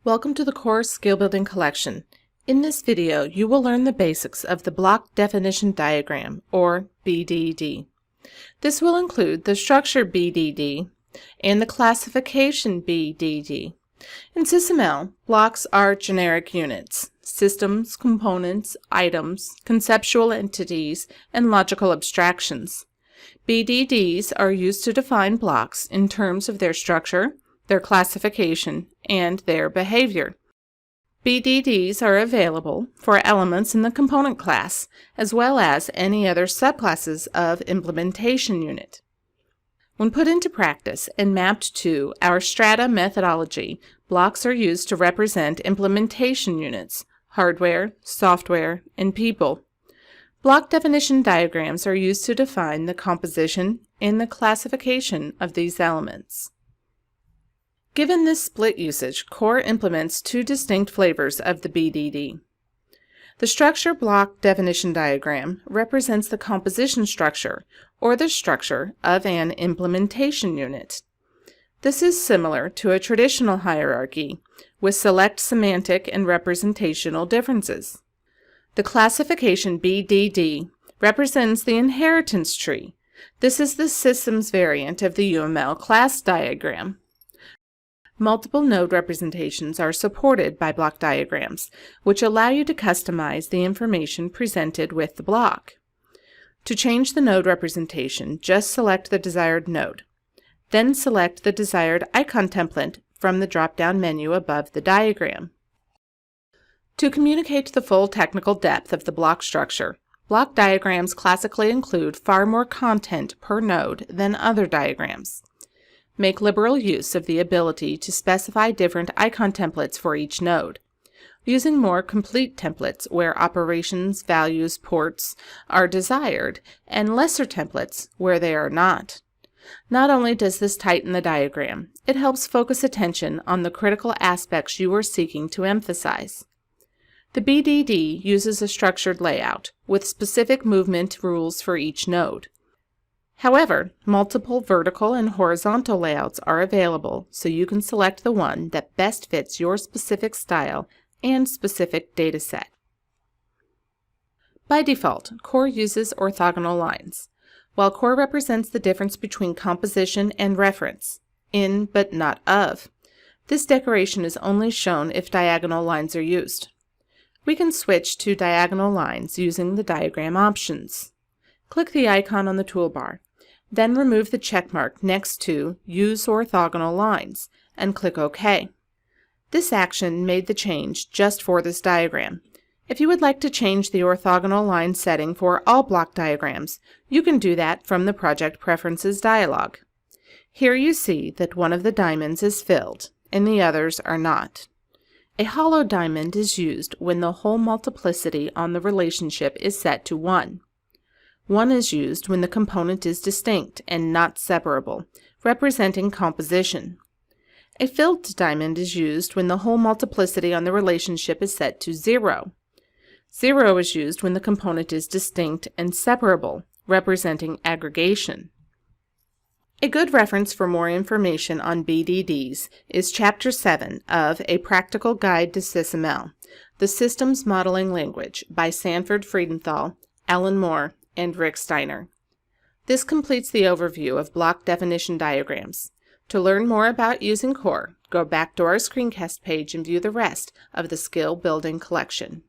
Welcome to the Core Skill Building Collection. In this video, you will learn the basics of the Block Definition Diagram, or BDD. This will include the structure BDD and the classification BDD. In SysML, blocks are generic units, systems, components, items, conceptual entities, and logical abstractions. BDDs are used to define blocks in terms of their structure, their classification, and their behavior. BDDs are available for elements in the component class, as well as any other subclasses of implementation unit. When put into practice and mapped to our strata methodology, blocks are used to represent implementation units, hardware, software, and people. Block definition diagrams are used to define the composition and the classification of these elements. Given this split usage, Core implements two distinct flavors of the BDD. The structure block definition diagram represents the composition structure, or the structure of an implementation unit. This is similar to a traditional hierarchy, with select semantic and representational differences. The classification BDD represents the inheritance tree. This is the systems variant of the UML class diagram. Multiple node representations are supported by block diagrams, which allow you to customize the information presented with the block. To change the node representation, just select the desired node. Then select the desired icon template from the drop-down menu above the diagram. To communicate the full technical depth of the block structure, block diagrams classically include far more content per node than other diagrams. Make liberal use of the ability to specify different icon templates for each node, using more complete templates where operations, values, ports are desired, and lesser templates where they are not. Not only does this tighten the diagram, it helps focus attention on the critical aspects you are seeking to emphasize. The BDD uses a structured layout with specific movement rules for each node. However, multiple vertical and horizontal layouts are available, so you can select the one that best fits your specific style and specific dataset. By default, Core uses orthogonal lines. While Core represents the difference between composition and reference, in but not of, this decoration is only shown if diagonal lines are used. We can switch to diagonal lines using the diagram options. Click the icon on the toolbar, then remove the checkmark next to Use Orthogonal Lines and click OK. This action made the change just for this diagram. If you would like to change the orthogonal line setting for all block diagrams, you can do that from the Project Preferences dialog. Here you see that one of the diamonds is filled and the others are not. A hollow diamond is used when the whole multiplicity on the relationship is set to 1. 1 is used when the component is distinct and not separable, representing composition. A filled diamond is used when the whole multiplicity on the relationship is set to 0. 0 is used when the component is distinct and separable, representing aggregation. A good reference for more information on BDDs is Chapter 7 of A Practical Guide to SysML, the Systems Modeling Language by Sanford Friedenthal, Alan Moore, and Rick Steiner. This completes the overview of block definition diagrams. To learn more about using Core, go back to our screencast page and view the rest of the Skill Building Collection.